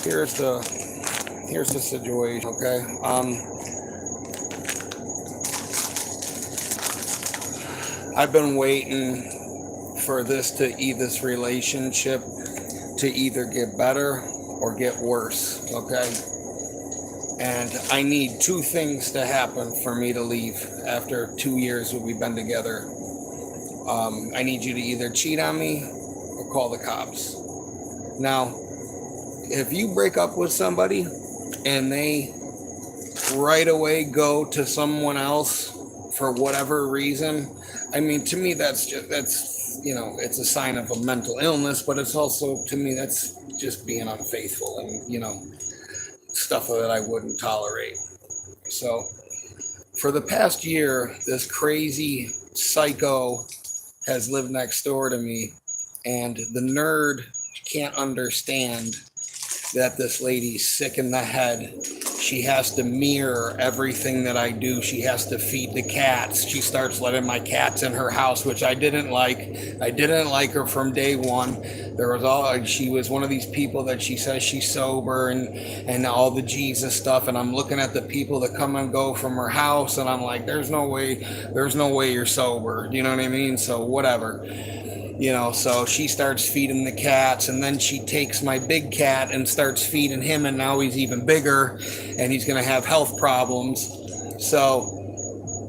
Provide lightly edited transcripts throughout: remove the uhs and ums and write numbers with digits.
here's the situation, okay? I've been waiting for this relationship to either get better or get worse, okay? And I need two things to happen for me to leave after 2 years that we've been together. I need you to either cheat on me or call the cops. Now, if you break up with somebody and they right away go to someone else for whatever reason, I mean, to me, it's a sign of a mental illness, but it's also, to me, that's just being unfaithful and, stuff that I wouldn't tolerate. So, for the past year, this crazy psycho has lived next door to me, and the nerd can't understand that this lady's sick in the head. She has to mirror everything that I do. She has to feed the cats. She starts letting my cats in her house, which I didn't like. I didn't like her from day one. She was one of these people that she says she's sober and all the Jesus stuff. And I'm looking at the people that come and go from her house, and I'm like, there's no way you're sober. You know what I mean? So whatever. So she starts feeding the cats, and then she takes my big cat and starts feeding him, and now he's even bigger and he's going to have health problems. So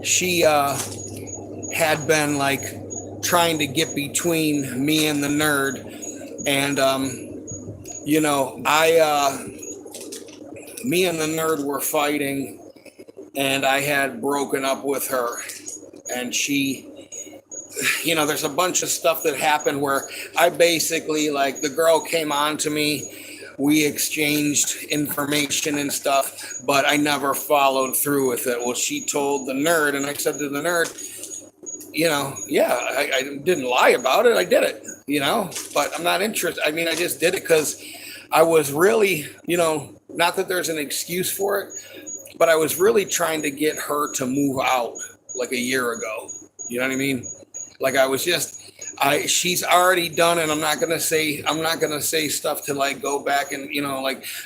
she had been like trying to get between me and the nerd, and me and the nerd were fighting, and I had broken up with her, and she, there's a bunch of stuff that happened where I basically, like, the girl came on to me, we exchanged information and stuff, but I never followed through with it. Well, she told the nerd, and I said to the nerd, I didn't lie about it. I did it, but I'm not interested. I mean, I just did it because I was really, not that there's an excuse for it, but I was really trying to get her to move out like a year ago. You know what I mean? Like she's already done it. I'm not gonna say stuff to like go back and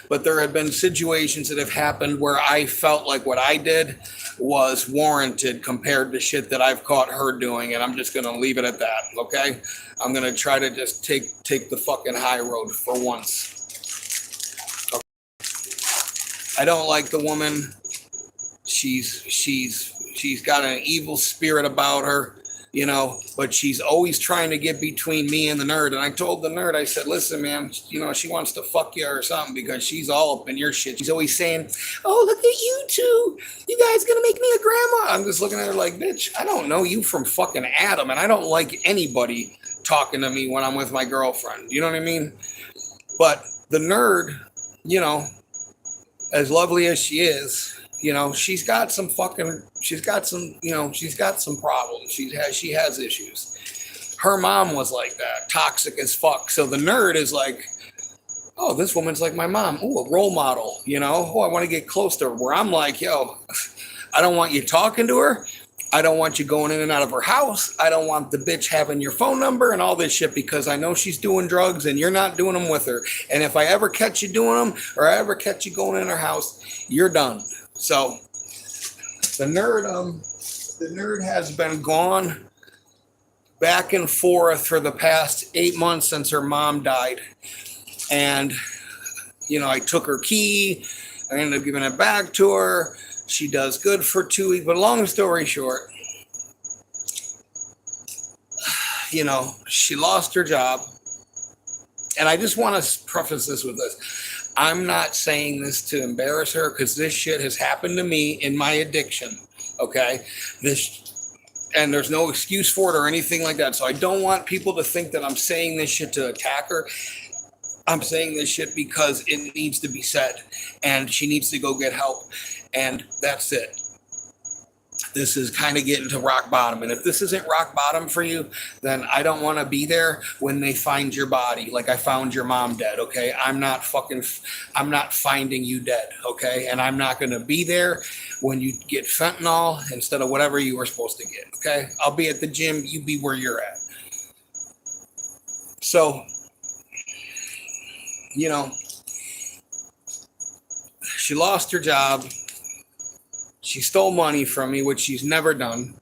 but there have been situations that have happened where I felt like what I did was warranted compared to shit that I've caught her doing, and I'm just gonna leave it at that. Okay, I'm gonna try to just take the fucking high road for once. Okay. I don't like the woman. She's got an evil spirit about her. But she's always trying to get between me and the nerd. And I told the nerd, I said, listen, man, she wants to fuck you or something because she's all up in your shit. She's always saying, oh, look at you two. You guys gonna make me a grandma. I'm just looking at her like, bitch, I don't know you from fucking Adam. And I don't like anybody talking to me when I'm with my girlfriend. You know what I mean? But the nerd, as lovely as she is, she's got some problems. She has issues. Her mom was like that, toxic as fuck. So the nerd is like, oh, this woman's like my mom. Oh, a role model, Oh, I want to get close to her. Where I'm like, yo, I don't want you talking to her. I don't want you going in and out of her house. I don't want the bitch having your phone number and all this shit because I know she's doing drugs and you're not doing them with her. And if I ever catch you doing them or I ever catch you going in her house, you're done. So the nerd has been gone back and forth for the past 8 months since her mom died. And, I took her key. I ended up giving it back to her. She does good for 2 weeks. But long story short, she lost her job. And I just want to preface this with this. I'm not saying this to embarrass her because this shit has happened to me in my addiction. Okay? And there's no excuse for it or anything like that. So I don't want people to think that I'm saying this shit to attack her. I'm saying this shit because it needs to be said. And she needs to go get help. And that's it. This is kind of getting to rock bottom. And if this isn't rock bottom for you, then I don't want to be there when they find your body. Like I found your mom dead, okay? I'm not finding you dead, okay? And I'm not going to be there when you get fentanyl instead of whatever you were supposed to get, okay? I'll be at the gym. You be where you're at. So, She lost her job. She stole money from me, which she's never done.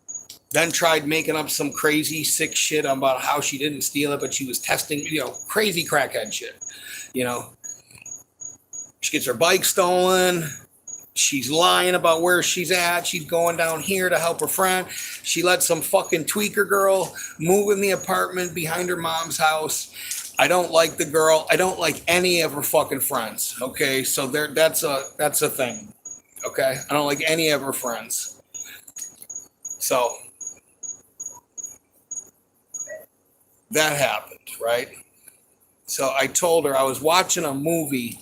Then tried making up some crazy sick shit about how she didn't steal it, but she was testing, crazy crackhead shit. She gets her bike stolen. She's lying about where she's at. She's going down here to help her friend. She let some fucking tweaker girl move in the apartment behind her mom's house. I don't like the girl. I don't like any of her fucking friends. Okay, so that's a thing. Okay, I don't like any of her friends. So that happened, right? So I told her I was watching a movie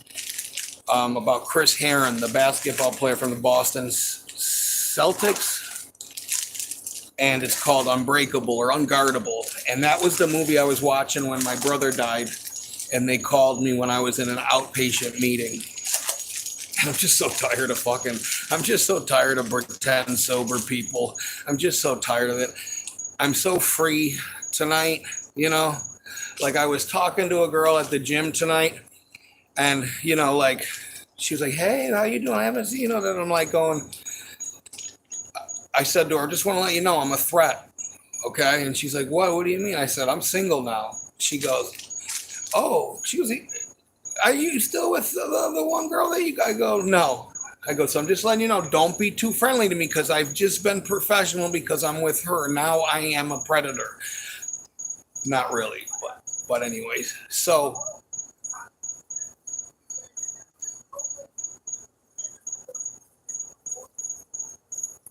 about Chris Herron, the basketball player from the Boston Celtics, and it's called Unbreakable or Unguardable. And that was the movie I was watching when my brother died, and they called me when I was in an outpatient meeting. And I'm just so tired of pretend sober people. I'm just so tired of it. I'm so free tonight, Like I was talking to a girl at the gym tonight, and, like, she was like, hey, how you doing? I haven't seen you. That I'm like going, I said to her, just want to let you know I'm a threat. Okay. And she's like, what do you mean? I said, I'm single now. She goes, oh, are you still with the one girl that I go, no. I go, so I'm just letting you know, don't be too friendly to me because I've just been professional because I'm with her. Now I am a predator. Not really, but anyways. So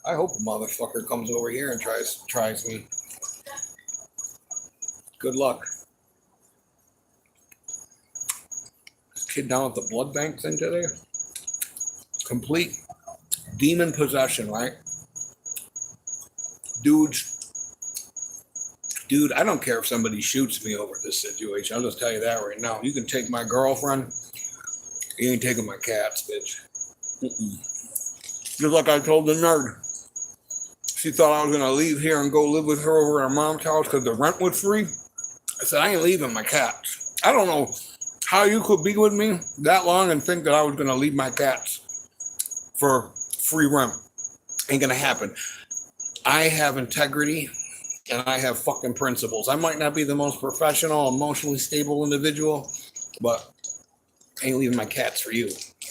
I hope a motherfucker comes over here and tries me. Good luck. This kid down at the blood bank thing today. Complete demon possession, right? Dude, I don't care if somebody shoots me over this situation. I'll just tell you that right now. You can take my girlfriend. You ain't taking my cats, bitch. Just like I told the nerd. She thought I was going to leave here and go live with her over at her mom's house because the rent was free. I said, I ain't leaving my cats. I don't know how you could be with me that long and think that I was going to leave my cats for free rent. Ain't going to happen. I have integrity and I have fucking principles. I might not be the most professional, emotionally stable individual, but I ain't leaving my cats for you.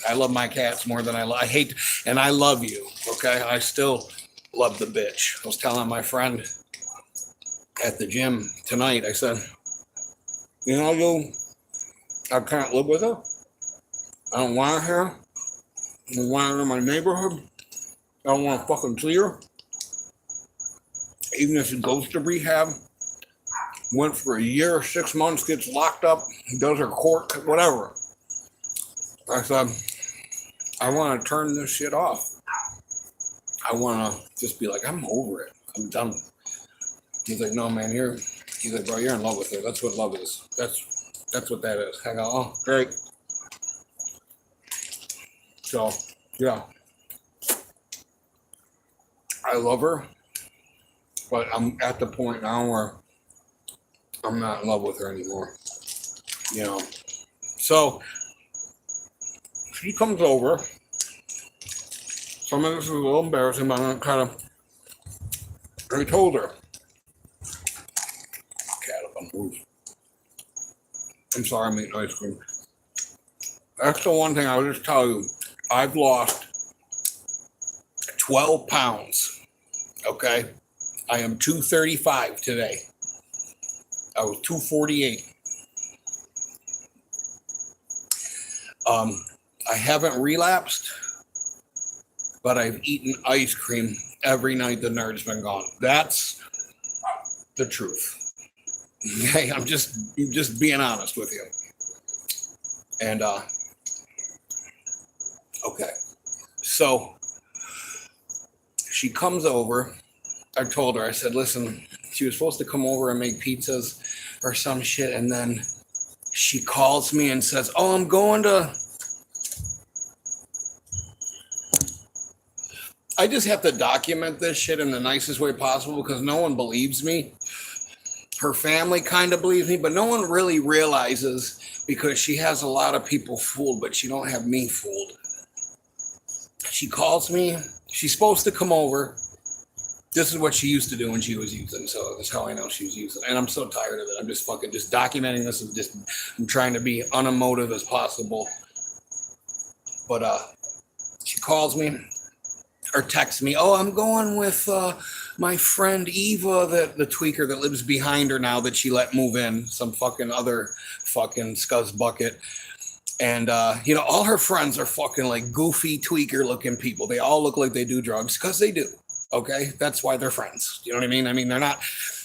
I love my cats more than I hate, and I love you, okay? I still love the bitch. I was telling my friend at the gym tonight, I said, I can't live with her. I don't want her here. I don't want her in my neighborhood. I don't want to fucking see her. Even if she goes to rehab, went for a year, 6 months, gets locked up, does her court, whatever. I said, I want to turn this shit off. I want to just be like, I'm over it. I'm done. He's like, no, man, he's like, bro, you're in love with her. That's what love is. That's what that is. I go, oh, great. So, yeah. I love her, but I'm at the point now where I'm not in love with her anymore. So, she comes over. Some of this is a little embarrassing, but I'm kind of, I told her. Cat up on the roof. I'm sorry, I'm eating ice cream. That's the one thing I'll just tell you. I've lost 12 pounds. Okay? I am 235 today. I was 248. I haven't relapsed, but I've eaten ice cream every night the nerd's been gone. That's the truth. Okay, I'm just being honest with you. And okay. So she comes over. I told her, I said, listen, she was supposed to come over and make pizzas or some shit, and then she calls me and says, oh, I'm going to... I just have to document this shit in the nicest way possible because no one believes me. Her family kind of believes me, but no one really realizes because she has a lot of people fooled, but she don't have me fooled. She calls me. She's supposed to come over. This is what she used to do when she was using, so that's how I know she was using. And I'm so tired of it. I'm just fucking just documenting this and just I'm trying to be unemotive as possible. But she calls me or texts me, oh, I'm going with my friend Eva, the tweaker that lives behind her now that she let move in, some fucking other fucking scuzz bucket. And, all her friends are fucking like goofy tweaker looking people. They all look like they do drugs because they do. Okay. That's why they're friends. You know what I mean? I mean, they're not,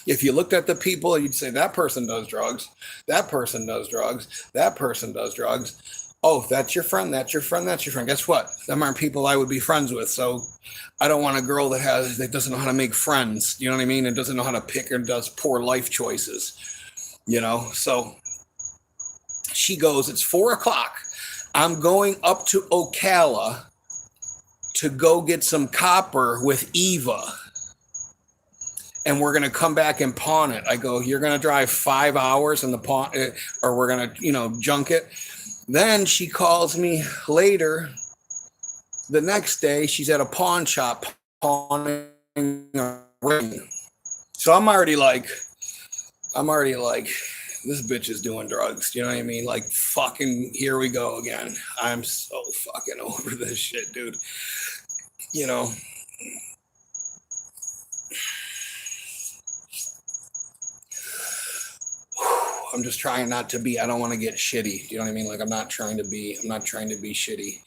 if you looked at the people, you'd say that person does drugs. That person does drugs. That person does drugs. Oh, that's your friend. That's your friend. That's your friend. Guess what? Them aren't people I would be friends with. So I don't want a girl that doesn't know how to make friends. You know what I mean? And doesn't know how to pick or does poor life choices, So she goes, it's 4:00. I'm going up to Ocala to go get some copper with Eva. And we're going to come back and pawn it. I go, you're going to drive 5 hours in the pawn, or we're going to, junk it. Then she calls me later. The next day, she's at a pawn shop pawning a ring. So I'm already like, this bitch is doing drugs. You know what I mean? Like, fucking, here we go again. I'm so fucking over this shit, dude. I'm just trying not to be, I don't want to get shitty. You know what I mean? Like, I'm not trying to be shitty.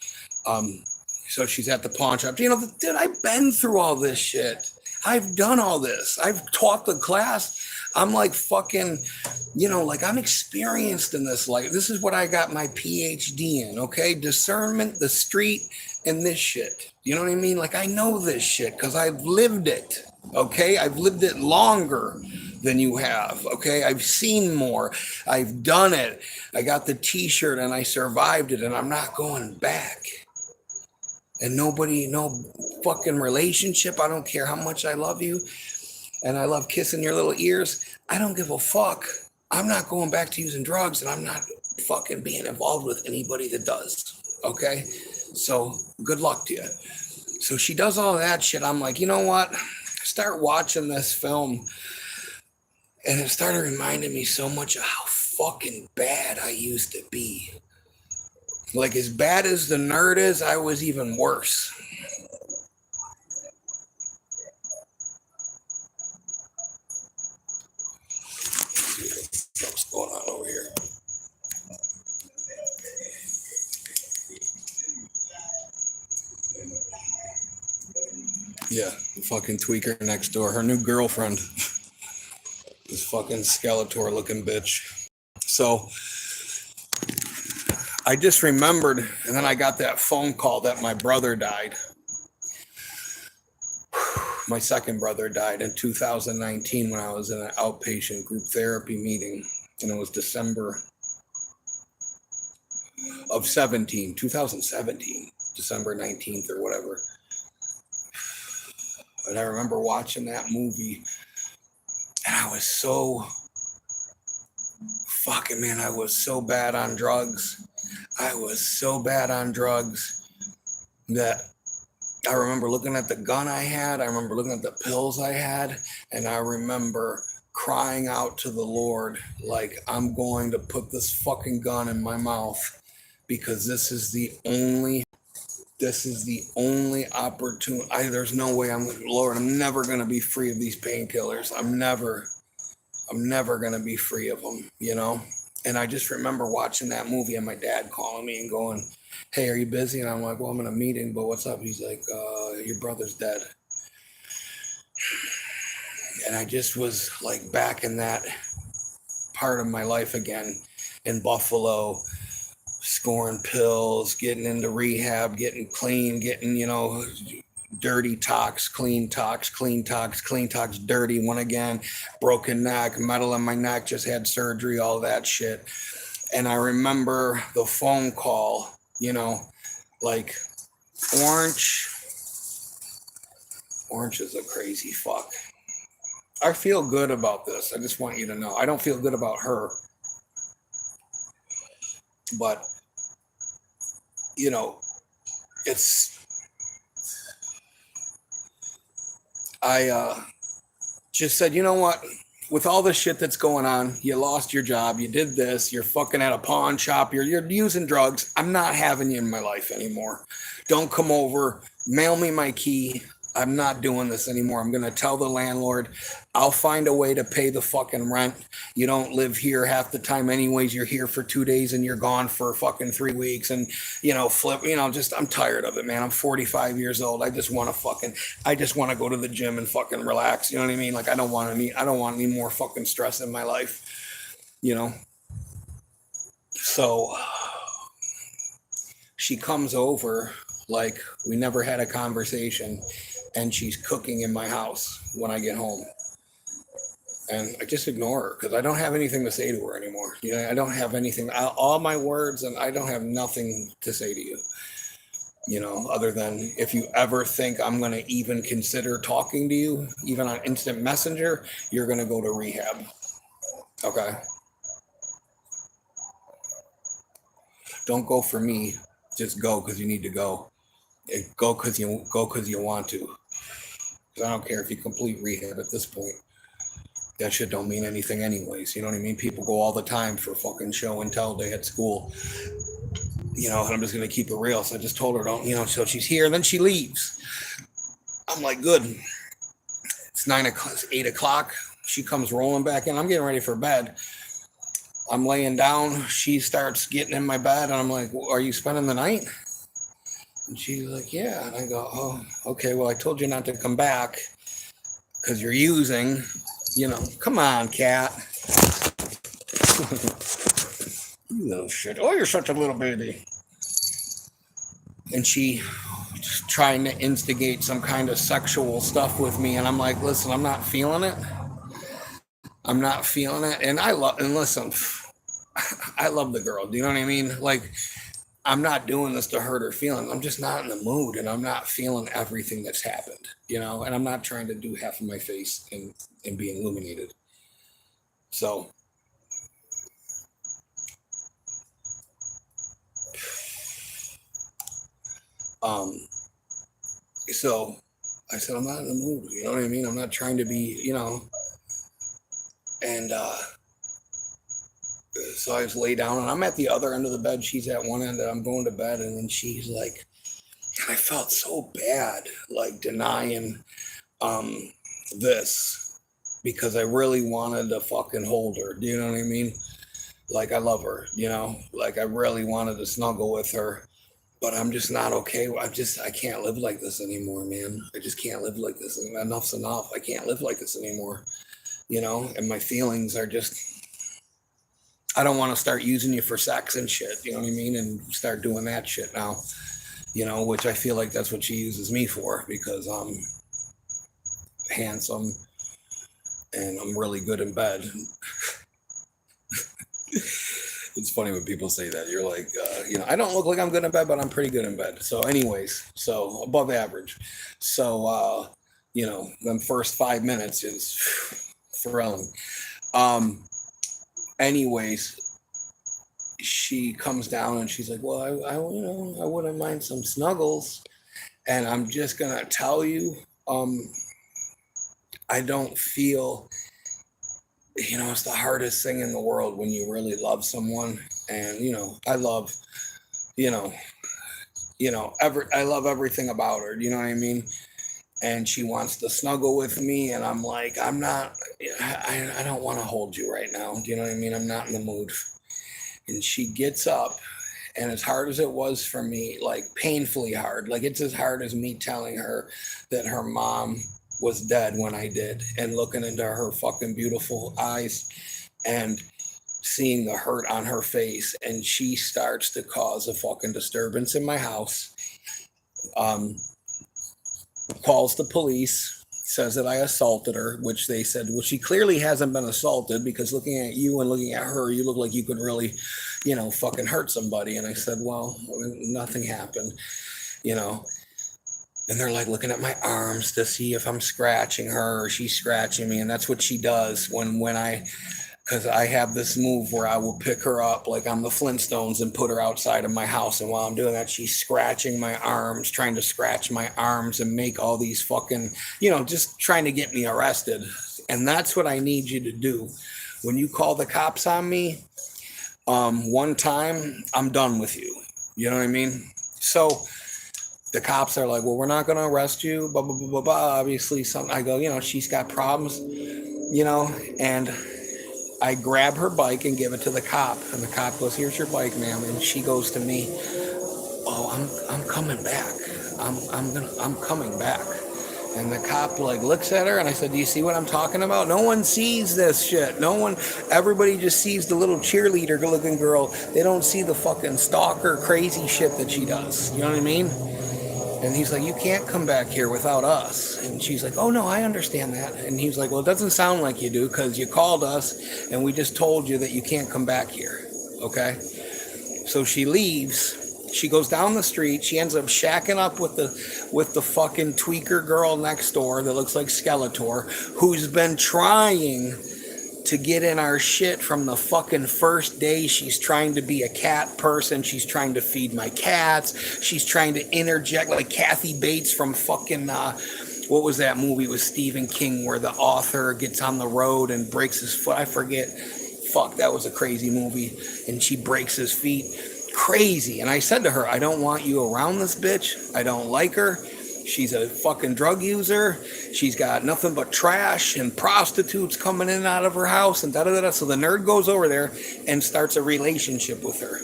So she's at the pawn shop. Dude, I've been through all this shit. I've done all this. I've taught the class. I'm like fucking, I'm experienced in this. Like, this is what I got my PhD in, okay? Discernment, the street, and this shit. You know what I mean? Like, I know this shit because I've lived it, okay? I've lived it longer than you have, okay? I've seen more. I've done it. I got the t-shirt and I survived it and I'm not going back. And no fucking relationship. I don't care how much I love you and I love kissing your little ears. I don't give a fuck. I'm not going back to using drugs and I'm not fucking being involved with anybody that does, okay? So good luck to you. So she does all that shit. I'm like, you know what? Start watching this film. And it started reminding me so much of how fucking bad I used to be. Like, as bad as the nerd is, I was even worse. What's going on over here? Yeah, the fucking tweaker next door. Her new girlfriend. This fucking Skeletor looking bitch. So I just remembered, and then I got that phone call that my brother died. My second brother died in 2019 when I was in an outpatient group therapy meeting, and it was December of 2017, December 19th or whatever. And I remember watching that movie, and I was so fucking, man, I was so bad on drugs. I was so bad on drugs that I remember looking at the gun I had. I remember looking at the pills I had. And I remember crying out to the Lord, like, I'm going to put this fucking gun in my mouth because this is the only opportunity. There's no way Lord, I'm never going to be free of these painkillers. I'm never going to be free of them, And I just remember watching that movie and my dad calling me and going, hey, are you busy? And I'm like, well, I'm in a meeting, but what's up? He's like, your brother's dead. And I just was like back in that part of my life again in Buffalo, scoring pills, getting into rehab, getting clean, getting, dirty tox, clean tox, clean tox, clean tox, dirty one again, broken neck, metal in my neck, just had surgery, all that shit. And I remember the phone call, like Orange is a crazy fuck. I feel good about this. I just want you to know. I don't feel good about her. But, it's I just said, you know what? With all the shit that's going on, you lost your job, you did this, you're fucking at a pawn shop, you're using drugs. I'm not having you in my life anymore. Don't come over, mail me my key. I'm not doing this anymore. I'm going to tell the landlord, I'll find a way to pay the fucking rent. You don't live here half the time anyways. You're here for 2 days and you're gone for fucking 3 weeks and, flip, just, I'm tired of it, man. I'm 45 years old. I just want to go to the gym and fucking relax. You know what I mean? Like, I don't want any more fucking stress in my life, So she comes over like we never had a conversation, and she's cooking in my house when I get home. And I just ignore her because I don't have anything to say to her anymore. I don't have anything, all my words, and I don't have nothing to say to you, other than if you ever think I'm going to even consider talking to you, even on instant messenger, you're going to go to rehab. Okay? Don't go for me. Just go because you need to go. Go because you want to. I don't care if you complete rehab at this point. That shit don't mean anything anyways. You know what I mean? People go all the time for fucking show and tell day at school. And I'm just going to keep it real. So I just told her, so she's here, and then she leaves. I'm like, good. It's 8 o'clock. She comes rolling back in. I'm getting ready for bed. I'm laying down. She starts getting in my bed, and I'm like, well, are you spending the night? And she's like, yeah. And I go, oh, okay. Well, I told you not to come back because you're using, come on, cat. You little shit. Oh, you're such a little baby. And she just trying to instigate some kind of sexual stuff with me. And I'm like, listen, I'm not feeling it. I'm not feeling it. And listen, I love the girl. Do you know what I mean? Like, I'm not doing this to hurt her feelings. I'm just not in the mood, and I'm not feeling everything that's happened, and I'm not trying to do half of my face and be illuminated. So so I said, I'm not in the mood, you know what I mean? I'm not trying to be, and so I just lay down, and I'm at the other end of the bed. She's at one end, and I'm going to bed, and then she's like, I felt so bad, like denying this, because I really wanted to fucking hold her. Do you know what I mean? Like, I love her, like I really wanted to snuggle with her, but I'm just not okay. I can't live like this anymore, man. I just can't live like this. Enough's enough. I can't live like this anymore, and my feelings are just, I don't want to start using you for sex and shit, you know what I mean? And start doing that shit now, which I feel like that's what she uses me for, because I'm handsome and I'm really good in bed. It's funny when people say that. You're like, I don't look like I'm good in bed, but I'm pretty good in bed. So anyways, so above average. So, them first 5 minutes is thrilling. Anyways, she comes down and she's like, well, I wouldn't mind some snuggles. And I'm just going to tell you, I don't feel, it's the hardest thing in the world when you really love someone. And, I love, I love everything about her. Do you know what I mean? And she wants to snuggle with me, and I'm like, I don't want to hold you right now. Do you know what I mean? I'm not in the mood. And she gets up, and as hard as it was for me, like painfully hard, like it's as hard as me telling her that her mom was dead when I did, and looking into her fucking beautiful eyes and seeing the hurt on her face, and she starts to cause a fucking disturbance in my house. Calls the police, says that I assaulted her, which they said, well, she clearly hasn't been assaulted, because looking at you and looking at her, you look like you could really, fucking hurt somebody. And I said, well, nothing happened, and they're like looking at my arms to see if I'm scratching her or she's scratching me. And that's what she does when I because I have this move where I will pick her up like I'm the Flintstones and put her outside of my house. And while I'm doing that, she's scratching my arms, trying to scratch my arms and make all these fucking, just trying to get me arrested. And that's what I need you to do. When you call the cops on me, one time, I'm done with you. You know what I mean? So the cops are like, well, we're not going to arrest you, blah, blah, blah, blah, blah. Obviously, something. I go, she's got problems, and I grab her bike and give it to the cop. And the cop goes, here's your bike, ma'am. And she goes to me, oh, I'm coming back. I'm coming back. And the cop looks at her, and I said, do you see what I'm talking about? No one sees this shit. Everybody just sees the little cheerleader looking girl. They don't see the fucking stalker crazy shit that she does. You know what I mean? And he's like, you can't come back here without us. And she's like, oh no, I understand that. And he's like, well, it doesn't sound like you do, because you called us and we just told you that you can't come back here. Okay? So she leaves. She goes down the street. She ends up shacking up with the fucking tweaker girl next door that looks like Skeletor, who's been trying to get in our shit from the fucking first day. She's trying to be a cat person. She's trying to feed my cats. She's trying to interject like Kathy Bates from fucking what was that movie with Stephen King where the author gets on the road and breaks his foot? I forget. Fuck, that was a crazy movie. And she breaks his feet. Crazy. And I said to her, I don't want you around this bitch. I don't like her. She's a fucking drug user. She's got nothing but trash and prostitutes coming in and out of her house and da-da-da-da. So the nerd goes over there and starts a relationship with her.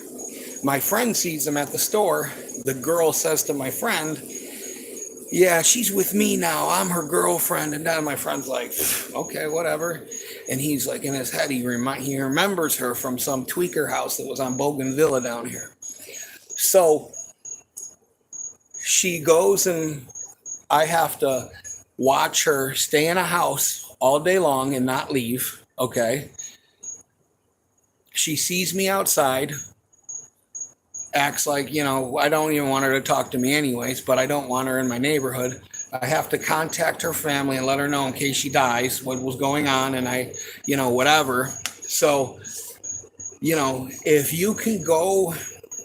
My friend sees them at the store. The girl says to my friend, yeah, she's with me now. I'm her girlfriend. And then my friend's like, okay, whatever. And he's like, in his head, he remembers her from some tweaker house that was on Bougainville down here. So she goes, and I have to watch her stay in a house all day long and not leave. Okay. She sees me outside, acts like, I don't even want her to talk to me anyways, but I don't want her in my neighborhood. I have to contact her family and let her know in case she dies what was going on, and I, whatever. So, if you can go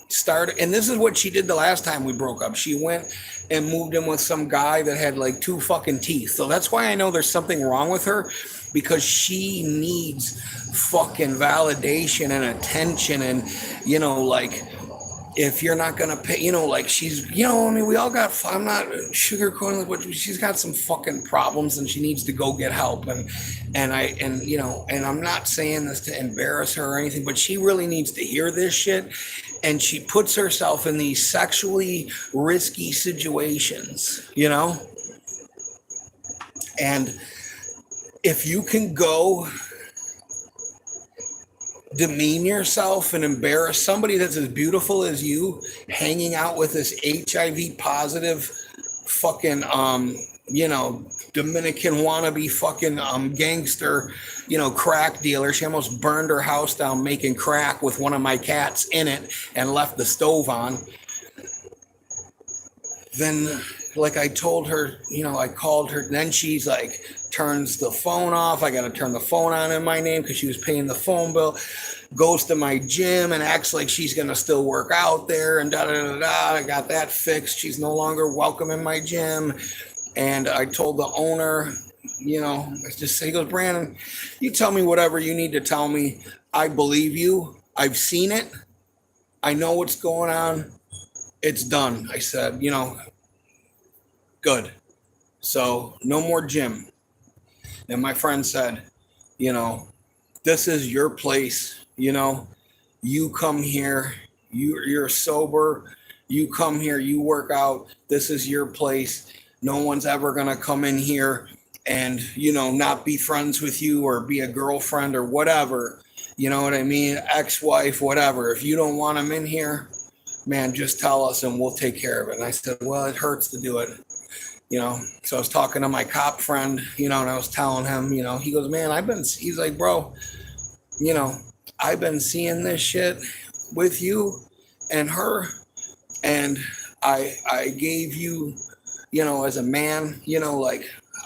start, and this is what she did the last time we broke up. She went and moved in with some guy that had like 2 fucking teeth. So that's why I know there's something wrong with her, because she needs fucking validation and attention, and if you're not gonna pay, she's, we all got, I'm not sugarcoating, but she's got some fucking problems and she needs to go get help. And I'm not saying this to embarrass her or anything, but she really needs to hear this shit. And she puts herself in these sexually risky situations, and if you can go demean yourself and embarrass somebody that's as beautiful as you, hanging out with this HIV positive fucking Dominican wannabe fucking gangster, crack dealer. She almost burned her house down making crack with one of my cats in it and left the stove on. Then, like I told her, I called her, then she's like, turns the phone off. I got to turn the phone on in my name because she was paying the phone bill. Goes to my gym and acts like she's going to still work out there and da-da-da-da. I got that fixed. She's no longer welcome in my gym. And I told the owner, I just say, he goes, Brandon, you tell me whatever you need to tell me. I believe you. I've seen it. I know what's going on. It's done. I said, good. So no more gym. And my friend said, this is your place. You come here, you're sober. You come here, you work out. This is your place. No one's ever going to come in here and, not be friends with you or be a girlfriend or whatever. You know what I mean? Ex-wife, whatever. If you don't want them in here, man, just tell us and we'll take care of it. And I said, well, it hurts to do it. So I was talking to my cop friend, and I was telling him, he goes, man, he's like, bro, I've been seeing this shit with you and her. And I gave you, as a man,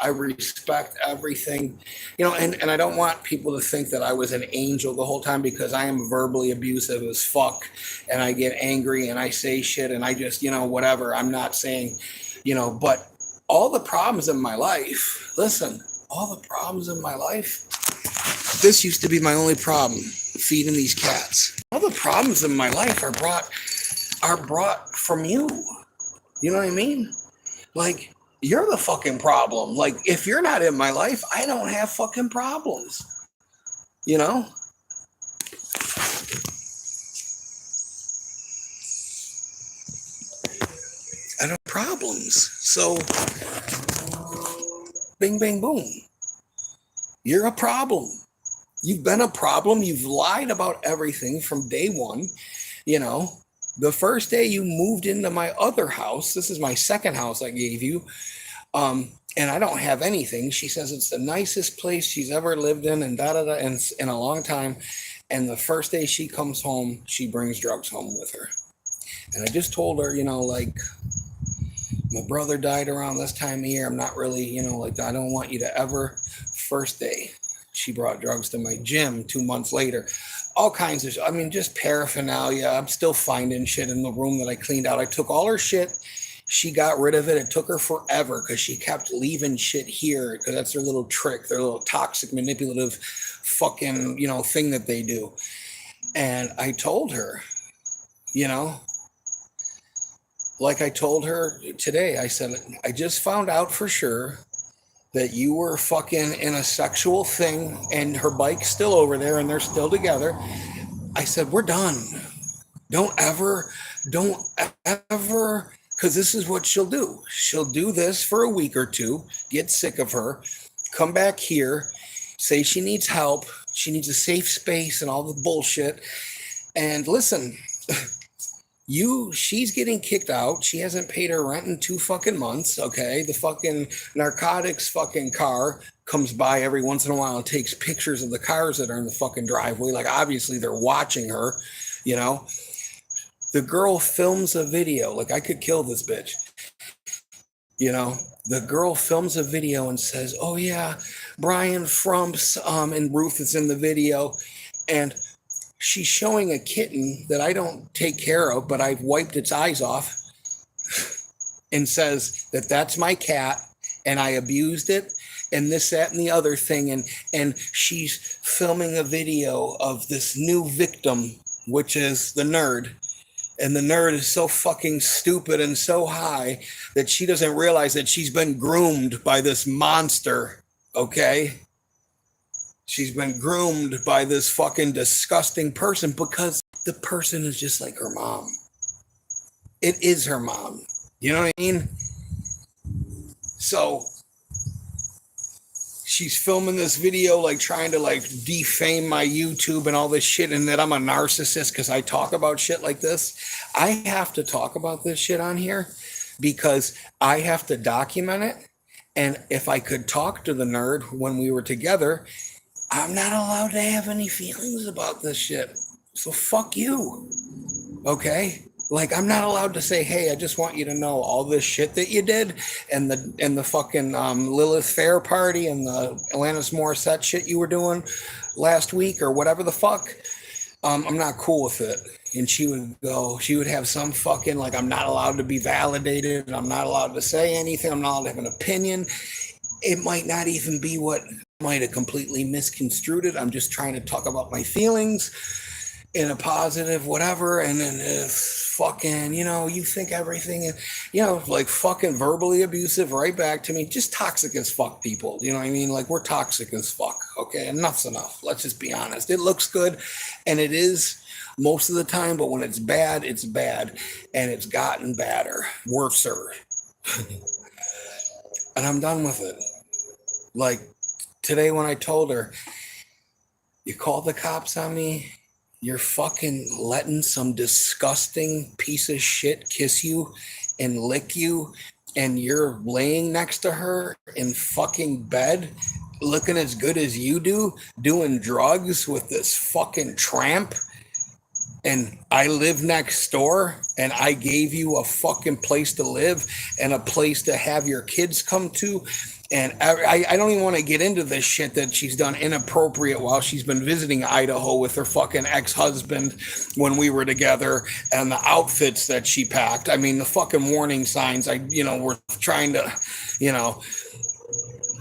I respect everything, and I don't want people to think that I was an angel the whole time, because I am verbally abusive as fuck, and I get angry and I say shit and I just, whatever. I'm not saying, but all the problems in my life, listen, all the problems in my life, this used to be my only problem, feeding these cats. All the problems in my life are brought from you. You know what I mean? Like, you're the fucking problem. Like, if you're not in my life, I don't have fucking problems. You know? I don't have problems. So, bing, bang, boom. You're a problem. You've been a problem. You've lied about everything from day one. The first day you moved into my other house, this is my second house I gave you, and I don't have anything. She says it's the nicest place she's ever lived in, and da-da-da, and in a long time. And the first day she comes home, she brings drugs home with her. And I just told her, like, my brother died around this time of year. I'm not really, like, I don't want you to ever. First day, she brought drugs to my gym 2 months later. All kinds of, just paraphernalia. I'm still finding shit in the room that I cleaned out. I took all her shit. She got rid of it. It took her forever because she kept leaving shit here, because that's their little trick, their little toxic, manipulative fucking, thing that they do. And I told her, like I told her today, I said, I just found out for sure that you were fucking in a sexual thing, and her bike's still over there and they're still together. I said, we're done. Don't ever, because this is what she'll do. She'll do this for a week or two, get sick of her, come back here, say she needs help, she needs a safe space and all the bullshit. And listen, she's getting kicked out. She hasn't paid her rent in 2 fucking months. Okay. The fucking narcotics fucking car comes by every once in a while and takes pictures of the cars that are in the fucking driveway. Like, obviously they're watching her, the girl films a video. Like, I could kill this bitch. The girl films a video and says, oh yeah, Bryan Frumps, and Ruth is in the video. And she's showing a kitten that I don't take care of, but I've wiped its eyes off, and says that that's my cat and I abused it and this, that, and the other thing. And she's filming a video of this new victim, which is the nerd. And the nerd is so fucking stupid and so high that she doesn't realize that she's been groomed by this monster, okay? She's been groomed by this fucking disgusting person, because the person is just like her mom. It is her mom. You know what I mean? So she's filming this video, like trying to like defame my YouTube and all this shit, and that I'm a narcissist because I talk about shit like this. I have to talk about this shit on here because I have to document it. And if I could talk to the nerd when we were together, I'm not allowed to have any feelings about this shit. So fuck you. Okay? Like, I'm not allowed to say, hey, I just want you to know all this shit that you did, and the fucking Lilith Fair party and the Alanis Morissette shit you were doing last week or whatever the fuck. I'm not cool with it. And she would have some fucking, like, I'm not allowed to be validated. I'm not allowed to say anything. I'm not allowed to have an opinion. It might not even be what might have completely misconstrued it. I'm just trying to talk about my feelings in a positive whatever, and then fucking, you think everything, like fucking verbally abusive right back to me, just toxic as fuck people, you know what I mean? Like, we're toxic as fuck, okay? Enough's enough. Let's just be honest. It looks good, and it is most of the time, but when it's bad, and it's gotten badder, worser. And I'm done with it. Like, today when I told her, you called the cops on me, you're fucking letting some disgusting piece of shit kiss you and lick you, and you're laying next to her in fucking bed, looking as good as you do, doing drugs with this fucking tramp, and I live next door and I gave you a fucking place to live and a place to have your kids come to. And I don't even want to get into this shit that she's done inappropriate while she's been visiting Idaho with her fucking ex-husband when we were together, and the outfits that she packed. I mean, the fucking warning signs. We're trying to,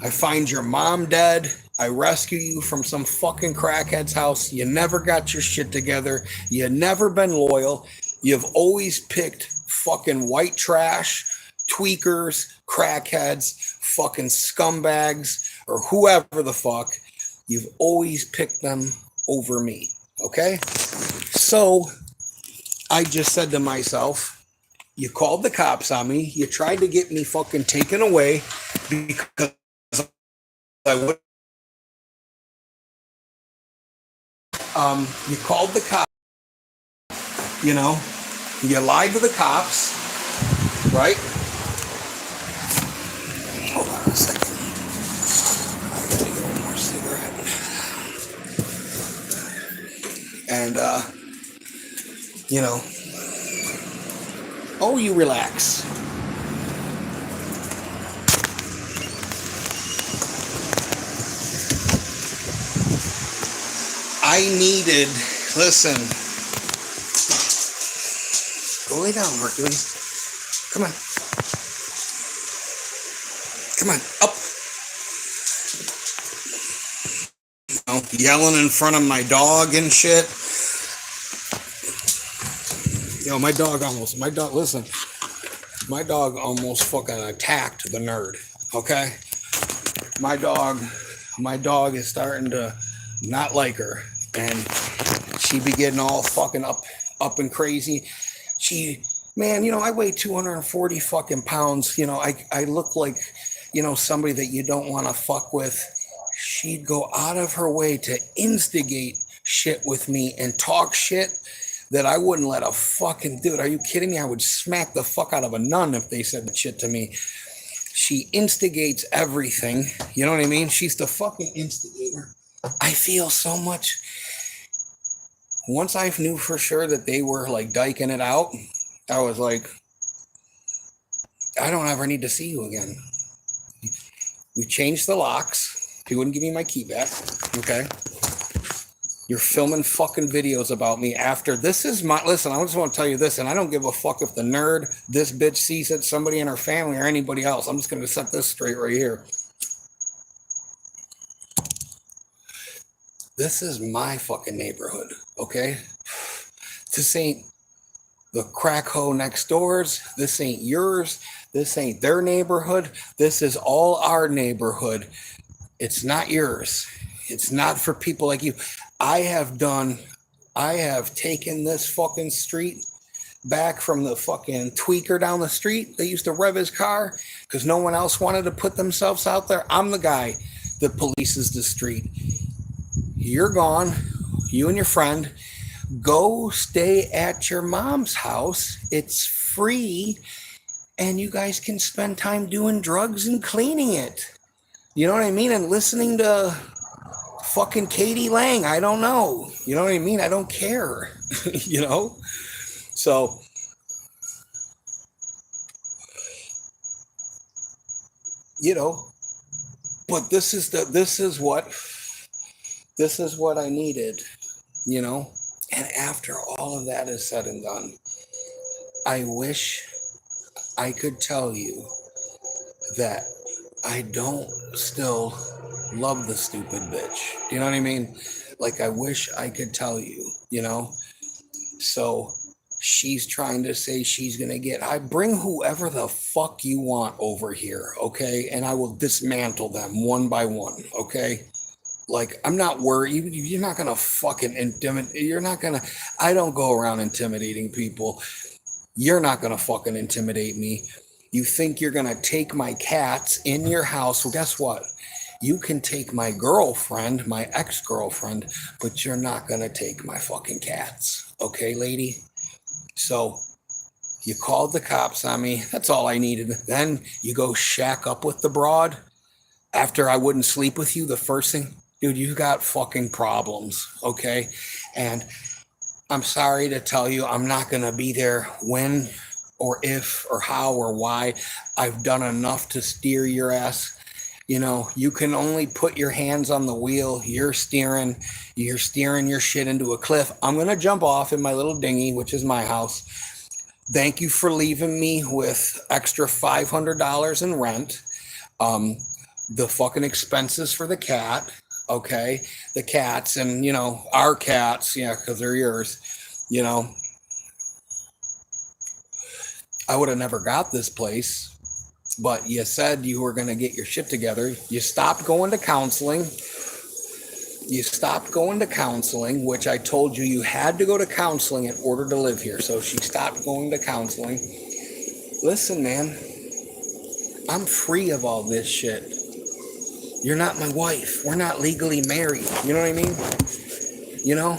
I find your mom dead. I rescue you from some fucking crackhead's house. You never got your shit together. You never been loyal. You've always picked fucking white trash, tweakers, crackheads, fucking scumbags, or whoever the fuck. You've always picked them over me. Okay? So I just said to myself, you called the cops on me. You tried to get me fucking taken away because I would. You called the cops. You lied to the cops, right? Hold on a second. I gotta get one more cigarette. And oh, you relax. Listen, go lay down, Hercules. Come on, up. Yelling in front of my dog and shit. My dog almost fucking attacked the nerd, okay? My dog is starting to not like her, and she be getting all fucking up and crazy. I weigh 240 fucking pounds. I look like, somebody that you don't want to fuck with. She'd go out of her way to instigate shit with me and talk shit that I wouldn't let a fucking dude. Are you kidding me? I would smack the fuck out of a nun if they said that shit to me. She instigates everything. You know what I mean? She's the fucking instigator. I feel so much. Once I knew for sure that they were like diking it out, I was like, I don't ever need to see you again. We changed the locks. He wouldn't give me my key back. Okay. You're filming fucking videos about me after. Listen, I just want to tell you this, and I don't give a fuck if the nerd, this bitch sees it, somebody in her family, or anybody else. I'm just going to set this straight right here. This is my fucking neighborhood, okay? This ain't the crack hoe next door's. This ain't yours. This ain't their neighborhood. This is all our neighborhood. It's not yours. It's not for people like you. I have taken this fucking street back from the fucking tweaker down the street that used to rev his car because no one else wanted to put themselves out there. I'm the guy that polices the street. You're gone. You and your friend. Go stay at your mom's house. It's free. And you guys can spend time doing drugs and cleaning it. You know what I mean? And listening to fucking Katie Lang. I don't know. You know what I mean? I don't care. So but this is what I needed, and after all of that is said and done, I wish I could tell you that I don't still love the stupid bitch. Do you know what I mean? Like, I wish I could tell you, So she's trying to say she's going to I bring whoever the fuck you want over here, okay? And I will dismantle them one by one, okay? Like, I'm not worried. You're not going to fucking intimidate. I don't go around intimidating people. You're not going to fucking intimidate me. You think you're going to take my cats in your house? Well, guess what? You can take my girlfriend, my ex-girlfriend, but you're not going to take my fucking cats. Okay, lady? So you called the cops on me. That's all I needed. Then you go shack up with the broad after I wouldn't sleep with you. The first thing, dude, you got fucking problems. Okay. And I'm sorry to tell you, I'm not going to be there when or if or how or why. I've done enough to steer your ass. You know, you can only put your hands on the wheel. You're steering your shit into a cliff. I'm going to jump off in my little dinghy, which is my house. Thank you for leaving me with extra $500 in rent. Um, the fucking expenses for the cat. Okay. The cats and, you know, our cats. Yeah. Cause they're yours, you know, I would have never got this place, but you said you were going to get your shit together. You stopped going to counseling. Which I told you had to go to counseling in order to live here. So she stopped going to counseling. Listen, man, I'm free of all this shit. You're not my wife. We're not legally married. You know what I mean? You know,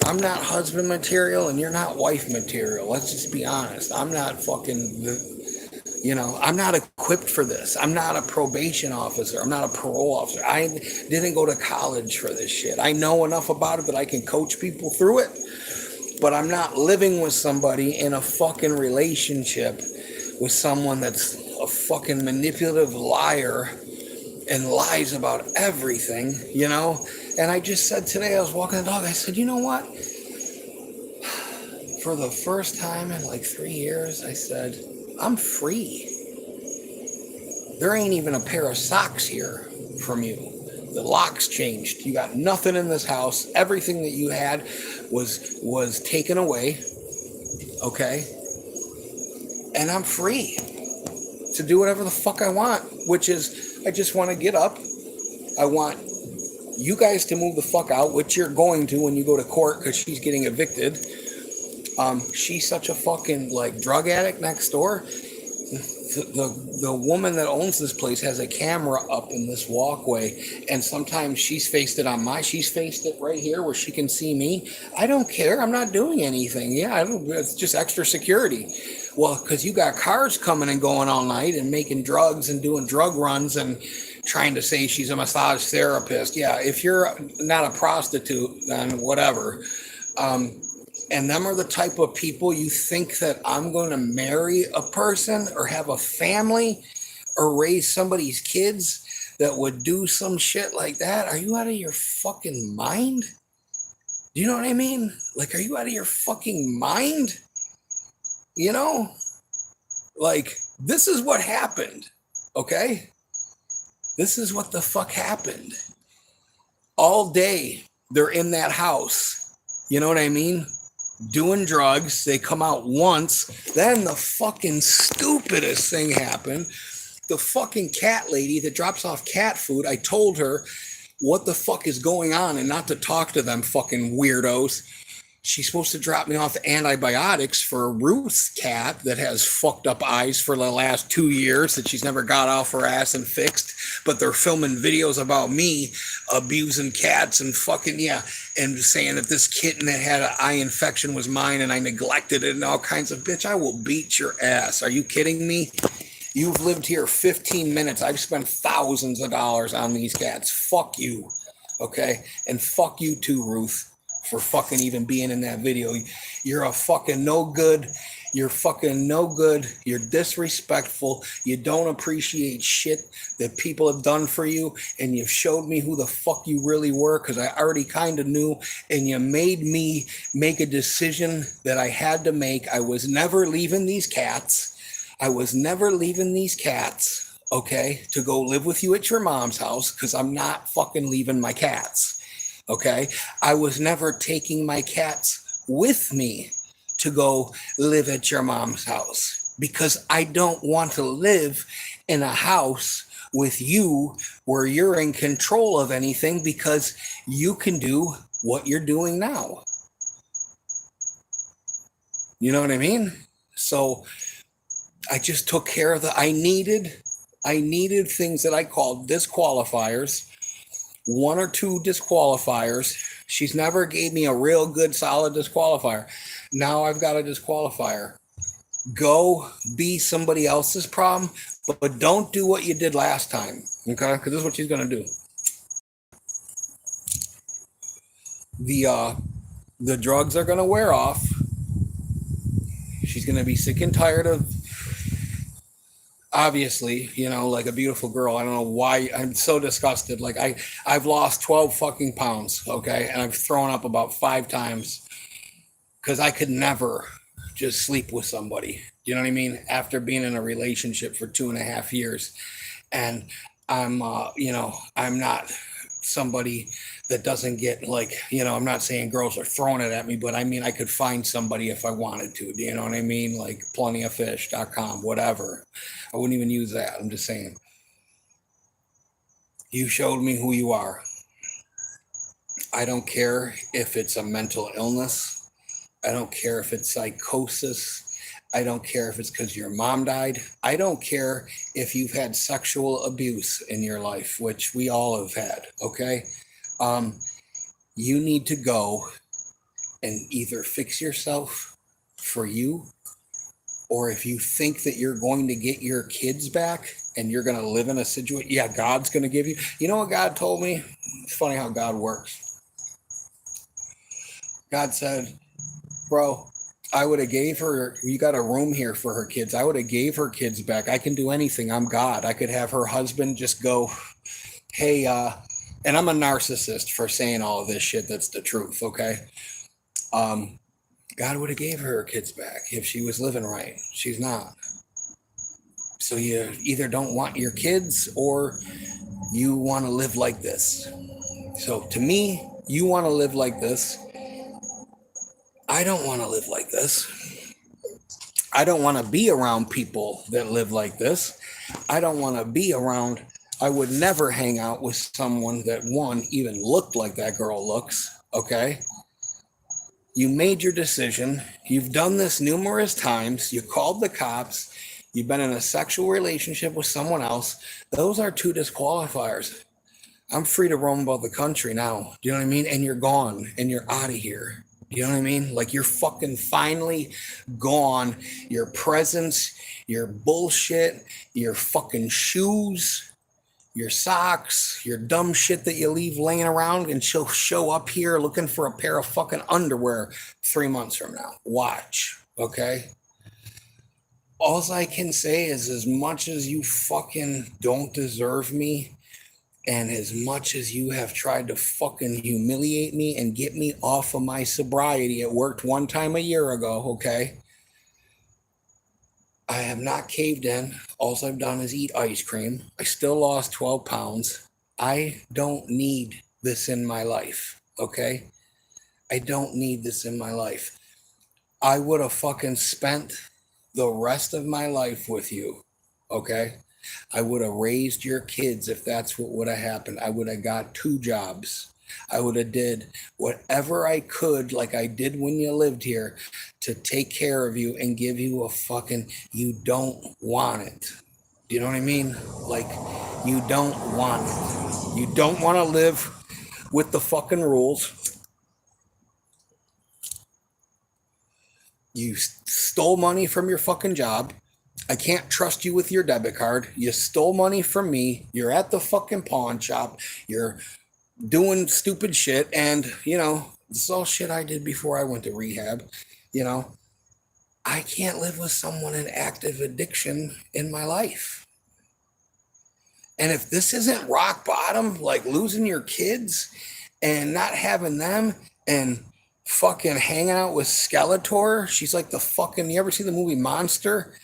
I'm not husband material and you're not wife material. Let's just be honest. I'm not I'm not equipped for this. I'm not a probation officer. I'm not a parole officer. I didn't go to college for this shit. I know enough about it that I can coach people through it, but I'm not living with somebody in a fucking relationship with someone that's a fucking manipulative liar and lies about everything, you know? And I just said today, I was walking the dog, I said, you know what? For the first time in like 3 years, I said, I'm free. There ain't even a pair of socks here from you. The lock's changed. You got nothing in this house. Everything that you had was taken away. Okay? And I'm free to do whatever the fuck I want, which is I just want to get up. I want you guys to move the fuck out, which you're going to when you go to court because she's getting evicted. She's such a fucking like drug addict next door. The woman that owns this place has a camera up in this walkway, and sometimes she's faced it right here where she can see me. I don't care. I'm not doing anything. Yeah, it's just extra security. Well, because you got cars coming and going all night and making drugs and doing drug runs and trying to say she's a massage therapist. Yeah, if you're not a prostitute, then whatever. And them are the type of people you think that I'm going to marry a person or have a family or raise somebody's kids that would do some shit like that? Are you out of your fucking mind? Do you know what I mean? Like, are you out of your fucking mind? You know? Like, this is what happened, okay? This is what the fuck happened. All day, they're in that house. You know what I mean? Doing drugs. They come out once. Then the fucking stupidest thing happened. The fucking cat lady that drops off cat food, I told her what the fuck is going on and not to talk to them fucking weirdos. She's supposed to drop me off antibiotics for Ruth's cat that has fucked up eyes for the last 2 years that she's never got off her ass and fixed. But they're filming videos about me abusing cats and fucking, yeah, and saying that this kitten that had an eye infection was mine and I neglected it and all kinds of bitch. I will beat your ass. Are you kidding me? You've lived here 15 minutes. I've spent thousands of dollars on these cats. Fuck you. Okay? And fuck you too, Ruth, for fucking even being in that video. You're a fucking no good. You're fucking no good. You're disrespectful. You don't appreciate shit that people have done for you. And you've showed me who the fuck you really were because I already kind of knew. And you made me make a decision that I had to make. I was never leaving these cats. Okay, to go live with you at your mom's house because I'm not fucking leaving my cats. Okay, I was never taking my cats with me to go live at your mom's house because I don't want to live in a house with you where you're in control of anything because you can do what you're doing now. You know what I mean? So I just took care of I needed things that I called disqualifiers. 1 or 2 disqualifiers. She's never gave me a real good solid disqualifier. Now I've got a disqualifier. Go be somebody else's problem, but don't do what you did last time. Okay? Because this is what she's gonna do. The drugs are going to wear off. She's going to be sick and tired of, obviously, like a beautiful girl. I don't know why I'm so disgusted. Like I've lost 12 fucking pounds, okay? And I've thrown up about 5 times because I could never just sleep with somebody. You know what I mean? After being in a relationship for 2.5 years. And I'm not somebody that doesn't get like, I'm not saying girls are throwing it at me, but I mean, I could find somebody if I wanted to. Do you know what I mean? Like plentyoffish.com, whatever. I wouldn't even use that. I'm just saying. You showed me who you are. I don't care if it's a mental illness. I don't care if it's psychosis. I don't care if it's because your mom died. I don't care if you've had sexual abuse in your life, which we all have had, okay? You need to go and either fix yourself for you, or if you think that you're going to get your kids back and you're going to live in a situation, yeah, God's going to give you. You know what God told me? It's funny how God works. God said, bro, I would have gave her, you got a room here for her kids. I would have gave her kids back. I can do anything. I'm God. I could have her husband just go, hey, and I'm a narcissist for saying all of this shit. That's the truth. Okay. God would have gave her kids back if she was living right. She's not. So you either don't want your kids or you want to live like this. So to me, you want to live like this. I don't want to live like this. I don't want to be around people that live like this. I don't want to be around, I would never hang out with someone that, one, even looked like that girl looks, okay? You made your decision. You've done this numerous times. You called the cops. You've been in a sexual relationship with someone else. Those are 2 disqualifiers. I'm free to roam about the country now. Do you know what I mean? And you're gone and you're out of here. You know what I mean? Like you're fucking finally gone. Your presence, your bullshit, your fucking shoes, your socks, your dumb shit that you leave laying around, and she'll show up here looking for a pair of fucking underwear 3 months from now. Watch, okay? All I can say is as much as you fucking don't deserve me, and as much as you have tried to fucking humiliate me and get me off of my sobriety, it worked one time a year ago, okay? I have not caved in. All I've done is eat ice cream. I still lost 12 pounds. I don't need this in my life, okay? I don't need this in my life. I would have fucking spent the rest of my life with you, okay? I would have raised your kids if that's what would have happened. I would have got 2 jobs. I would have did whatever I could, like I did when you lived here, to take care of you and give you a fucking, you don't want it. Do you know what I mean? Like, you don't want it. You don't want to live with the fucking rules. You stole money from your fucking job. I can't trust you with your debit card. You stole money from me. You're at the fucking pawn shop. You're doing stupid shit. And, this is all shit I did before I went to rehab. I can't live with someone in active addiction in my life. And if this isn't rock bottom, like losing your kids and not having them and fucking hanging out with Skeletor, she's like the fucking, you ever see the movie Monster?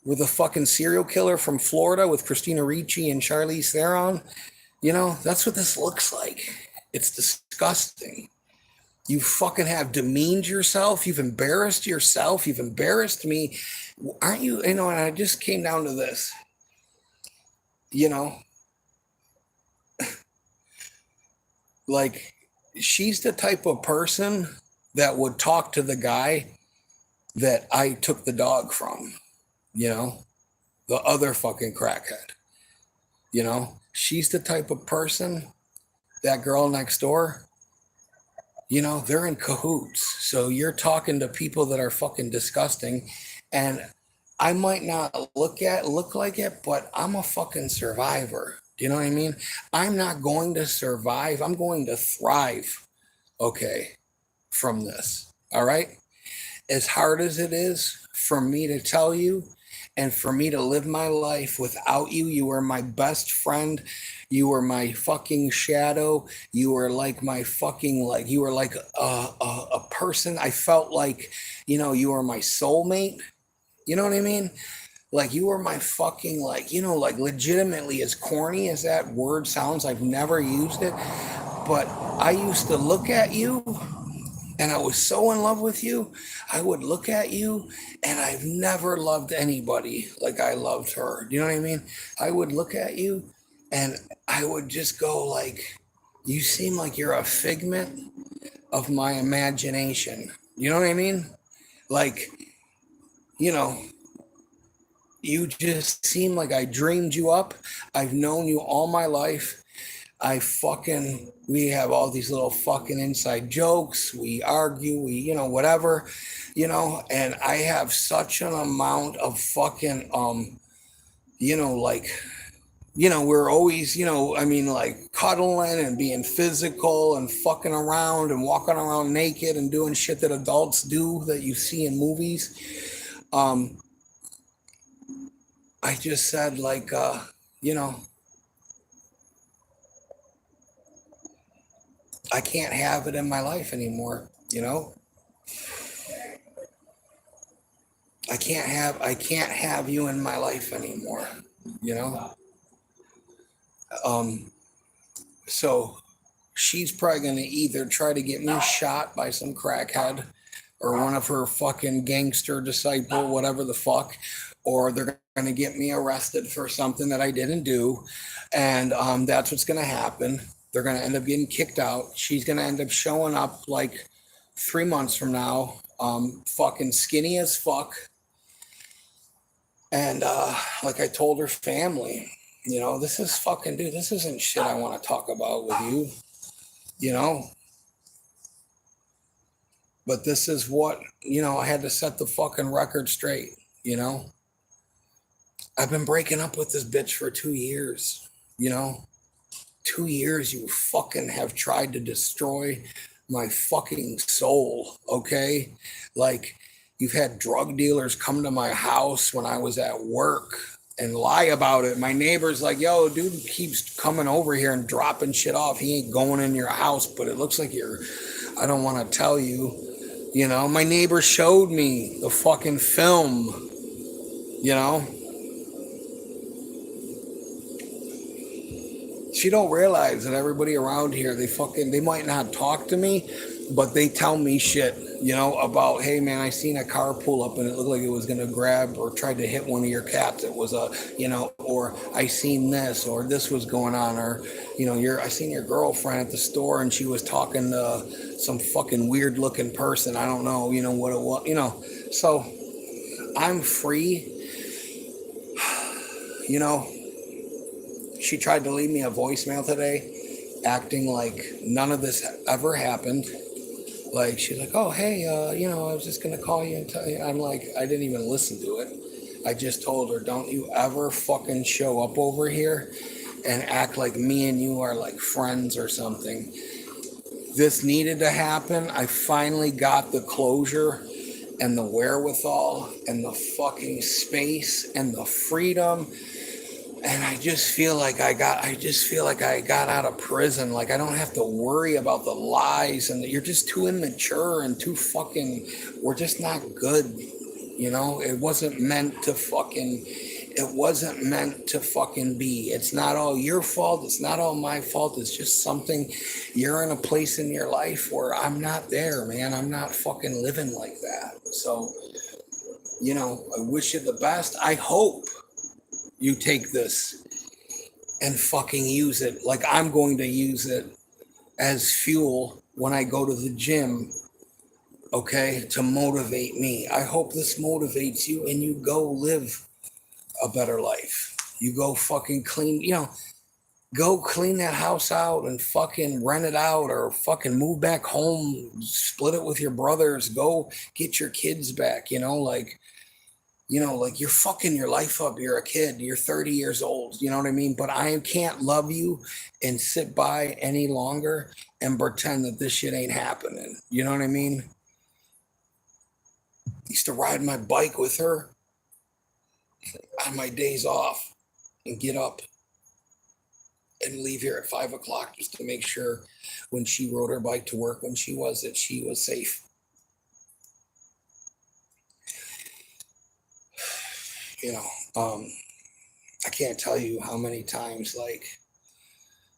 With a fucking serial killer from Florida with Christina Ricci and Charlize Theron. That's what this looks like. It's disgusting. You fucking have demeaned yourself. You've embarrassed yourself. You've embarrassed me. Aren't you, and I just came down to this. Like, she's the type of person that would talk to the guy that I took the dog from. The other fucking crackhead. She's the type of person, that girl next door, they're in cahoots. So you're talking to people that are fucking disgusting. And I might not look like it, but I'm a fucking survivor. Do you know what I mean? I'm not going to survive. I'm going to thrive. Okay. from this. All right. As hard as it is for me to tell you and for me to live my life without you, you were my best friend. You were my fucking shadow. You were like my fucking, like, you were like a person. I felt like, you were my soulmate. You know what I mean? Like, you were my fucking, like, like, legitimately, as corny as that word sounds, I've never used it. But I used to look at you and I was so in love with you. I would look at you and I've never loved anybody like I loved her. Do you know what I mean? I would look at you and I would just go like, you seem like you're a figment of my imagination. You know what I mean? Like, you know, you just seem like I dreamed you up. I've known you all my life. We have all these little fucking inside jokes. We argue, whatever, and I have such an amount of fucking, like, we're always, I mean, like, cuddling and being physical and fucking around and walking around naked and doing shit that adults do that you see in movies. I just said, like, I can't have it in my life anymore, I can't have you in my life anymore, you know? Um, so she's probably gonna either try to get me shot by some crackhead or one of her fucking gangster disciple, whatever the fuck, or they're gonna get me arrested for something that I didn't do. And that's what's gonna happen. They're gonna end up getting kicked out. She's gonna end up showing up like 3 months from now, fucking skinny as fuck. And like I told her family, this is fucking, dude, this isn't shit I want to talk about with you, you know? But this is what, I had to set the fucking record straight, I've been breaking up with this bitch for 2 years, 2 years you fucking have tried to destroy my fucking soul, okay? Like, you've had drug dealers come to my house when I was at work and lie about it. My neighbor's like, yo, dude keeps coming over here and dropping shit off. He ain't going in your house, but it looks like I don't want to tell you, my neighbor showed me the fucking film, She don't realize that everybody around here, they might not talk to me, but they tell me shit, about, hey man, I seen a car pull up and it looked like it was going to grab or tried to hit one of your cats. It was or I seen this, or this was going on, or, I seen your girlfriend at the store and she was talking to some fucking weird looking person. I don't know, what it was, so I'm free, She tried to leave me a voicemail today, acting like none of this ever happened. Like, she's like, oh, hey, I was just going to call you and tell you. I'm like, I didn't even listen to it. I just told her, don't you ever fucking show up over here and act like me and you are like friends or something. This needed to happen. I finally got the closure and the wherewithal and the fucking space and the freedom. And I just feel like I got out of prison. Like, I don't have to worry about the lies and you're just too immature and too fucking, we're just not good. It wasn't meant to fucking be. It's not all your fault. It's not all my fault. It's just something, you're in a place in your life where I'm not there, man. I'm not fucking living like that. So, I wish you the best. I hope you take this and fucking use it like I'm going to use it as fuel when I go to the gym, okay, to motivate me. I hope this motivates you and you go live a better life. You go fucking clean, go clean that house out and fucking rent it out or fucking move back home, split it with your brothers, go get your kids back, like, You know, like you're fucking your life up. You're a kid. You're 30 years old. You know what I mean? But I can't love you and sit by any longer and pretend that this shit ain't happening. You know what I mean? I used to ride my bike with her on my days off and get up and leave here at 5 o'clock just to make sure when she rode her bike to work when she was that she was safe. You know, I can't tell you how many times like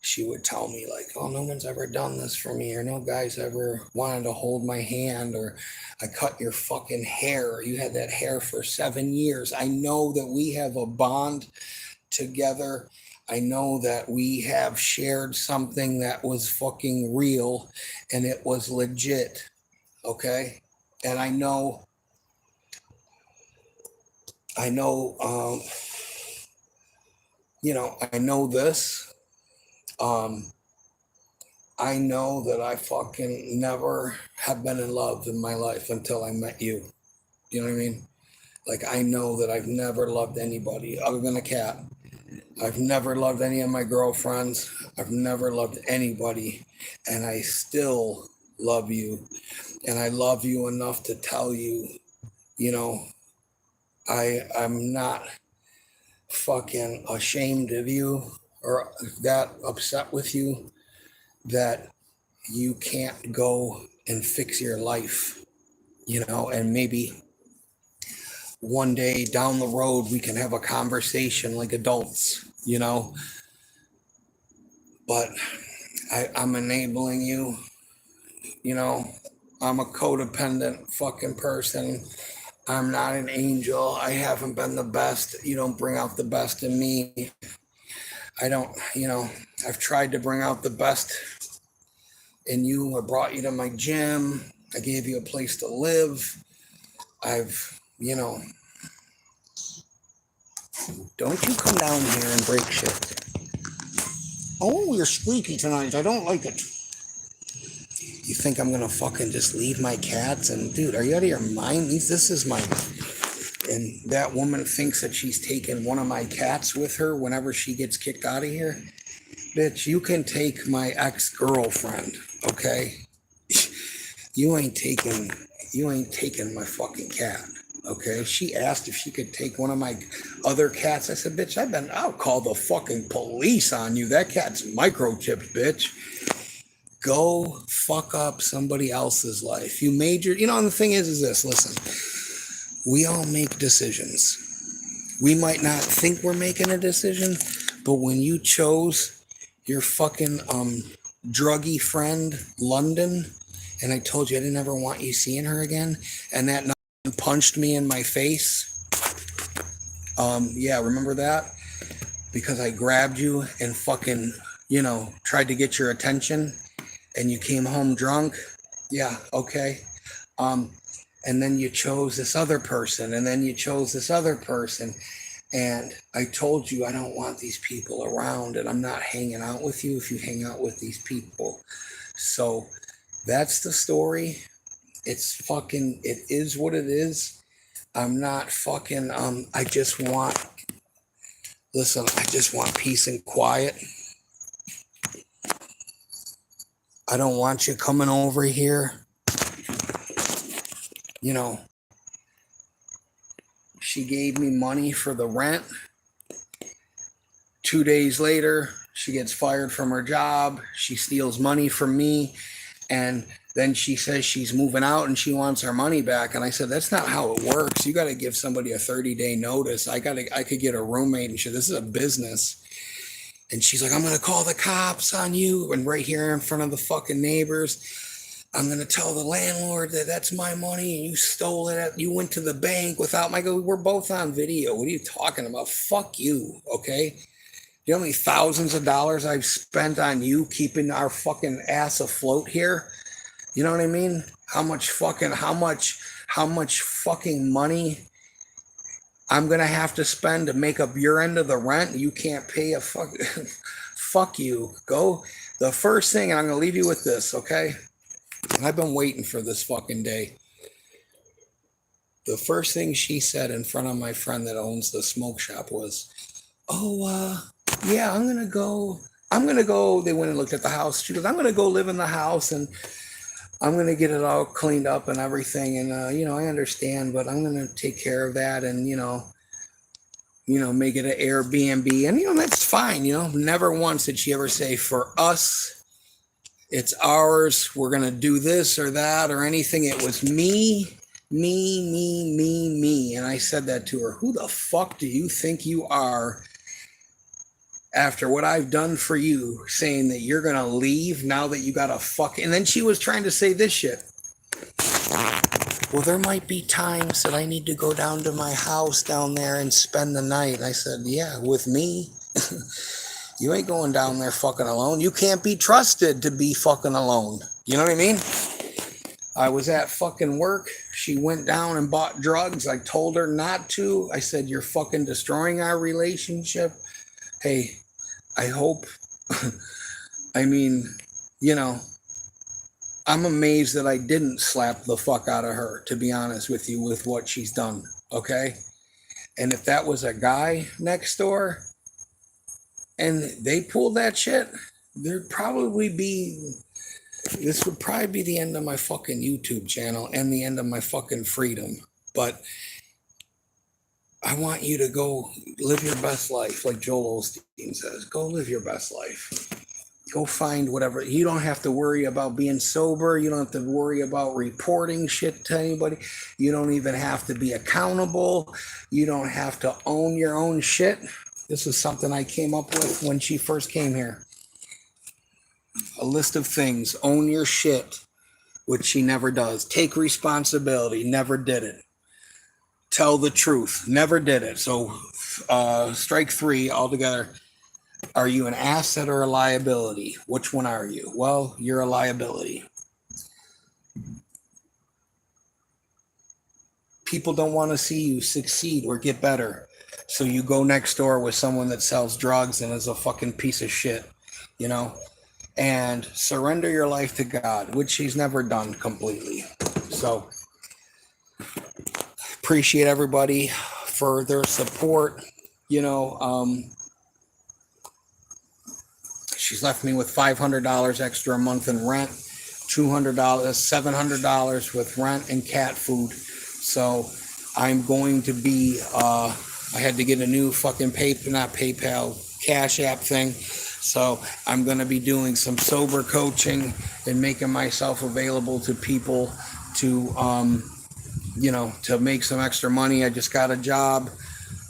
she would tell me like, oh, no one's ever done this for me, or no guy's ever wanted to hold my hand, or I cut your fucking hair. You had that hair for 7 years. I know that we have a bond together. I know that we have shared something that was fucking real and it was legit. Okay. And I know, I know this. I know that I fucking never have been in love in my life until I met you. You know what I mean? Like, I know that I've never loved anybody other than a cat. I've never loved any of my girlfriends. I've never loved anybody. And I still love you. And I love you enough to tell you, you know, I'm not fucking ashamed of you or that upset with you that you can't go and fix your life, you know, and maybe one day down the road we can have a conversation like adults, you know, but I'm enabling you, you know, I'm a codependent fucking person. I'm not an angel. I haven't been the best. You don't bring out the best in me. I don't, you know, I've tried to bring out the best in you. I brought you to my gym. I gave you a place to live. I've, you know, don't you come down here and break shit. Oh, you're squeaky tonight. I don't like it. You think I'm gonna fucking just leave my cats? And dude, are you out of your mind? This is my... And that woman thinks that she's taking one of my cats with her whenever she gets kicked out of here. Bitch, you can take my ex-girlfriend, okay? You ain't taking my fucking cat, okay? She asked if she could take one of my other cats. I said, bitch, I'll call the fucking police on you. That cat's microchipped, bitch. Go fuck up somebody else's life. You made your, you know, and the thing is this, listen, we all make decisions. We might not think we're making a decision, but when you chose your fucking druggy friend, London, and I told you I didn't ever want you seeing her again, and that punched me in my face, yeah, remember that? Because I grabbed you and fucking, you know, tried to get your attention, and you came home drunk. Yeah, okay. And then you chose this other person, and then you chose this other person. And I told you I don't want these people around, and I'm not hanging out with you if you hang out with these people. So that's the story. It's fucking, it is what it is. I'm not fucking, I just want peace and quiet. I don't want you coming over here. You know, she gave me money for the rent. 2 days later, she gets fired from her job. She steals money from me. And then she says she's moving out and she wants her money back. And I said, that's not how it works. You got to give somebody a 30-day notice. I could get a roommate and shit. This is a business. And she's like, I'm going to call the cops on you. And right here in front of the fucking neighbors, I'm going to tell the landlord that that's my money and you stole it. You went to the bank without my... We're both on video. What are you talking about? Fuck you, okay? You know how many thousands of dollars I've spent on you keeping our fucking ass afloat here? You know what I mean? How much fucking money I'm going to have to spend to make up your end of the rent? You can't pay a fuck... Fuck you. Go. The first thing, and I'm going to leave you with this, okay? I've been waiting for this fucking day. The first thing she said in front of my friend that owns the smoke shop was, "Oh, yeah, I'm gonna go. I'm gonna go." They went and looked at the house. She goes, "I'm gonna go live in the house and I'm gonna get it all cleaned up and everything. And I understand, but I'm gonna take care of that and make it an Airbnb. And that's fine. Never once did she ever say, for us, it's ours. We're gonna do this or that or anything. It was me, me, me, me, me." And I said that to her. Who the fuck do you think you are? After what I've done for you, saying that you're going to leave now that you got a fuck. And then she was trying to say this shit. "Well, there might be times that I need to go down to my house down there and spend the night." I said, "Yeah, with me." You ain't going down there fucking alone. You can't be trusted to be fucking alone. You know what I mean? I was at fucking work. She went down and bought drugs. I told her not to. I said, "You're fucking destroying our relationship." Hey, I hope, I mean, I'm amazed that I didn't slap the fuck out of her, to be honest with you, with what she's done, okay? And if that was a guy next door and they pulled that shit, this would probably be the end of my fucking YouTube channel and the end of my fucking freedom. But I want you to go live your best life, like Joel Osteen says. Go live your best life. Go find whatever. You don't have to worry about being sober. You don't have to worry about reporting shit to anybody. You don't even have to be accountable. You don't have to own your own shit. This is something I came up with when she first came here. A list of things. Own your shit, which she never does. Take responsibility. Never did it. Tell the truth. Never did it. So strike 3 altogether. Are you an asset or a liability? Which one are you? Well, you're a liability. People don't want to see you succeed or get better. So you go next door with someone that sells drugs and is a fucking piece of shit, and surrender your life to God, which she's never done completely. So appreciate everybody for their support. She's left me with $500 extra a month in rent, $200, $700 with rent and cat food. So I'm going to be, I had to get a new fucking PayPal, Cash App thing. So I'm going to be doing some sober coaching and making myself available to people to, to make some extra money. I just got a job,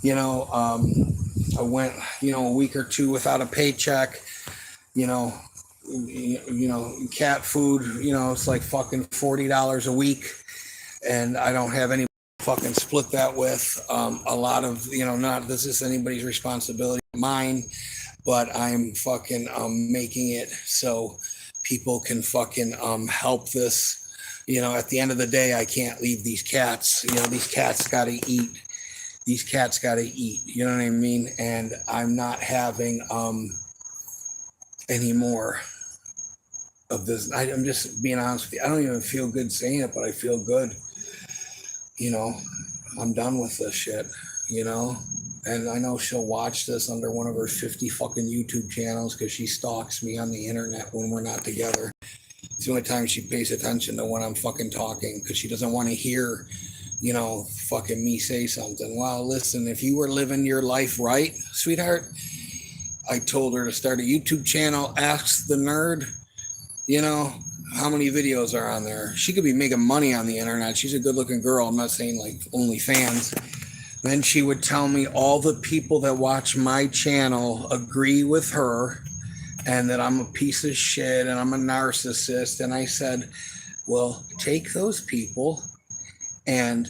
I went, a week or two without a paycheck, cat food, it's like fucking $40 a week. And I don't have any fucking split that with, a lot of, not, this is anybody's responsibility, mine, but I'm fucking, making it so people can fucking, help this. At the end of the day, I can't leave these cats. These cats got to eat. These cats got to eat. You know what I mean? And I'm not having any more of this. I'm just being honest with you. I don't even feel good saying it, but I feel good. I'm done with this shit, And I know she'll watch this under one of her 50 fucking YouTube channels because she stalks me on the internet when we're not together. It's the only time she pays attention to when I'm fucking talking because she doesn't want to hear, fucking me say something. Well, listen, if you were living your life right, sweetheart, I told her to start a YouTube channel, Ask the Nerd, how many videos are on there? She could be making money on the internet. She's a good looking girl. I'm not saying like OnlyFans. Then she would tell me all the people that watch my channel agree with her and that I'm a piece of shit and I'm a narcissist. And I said, well, take those people and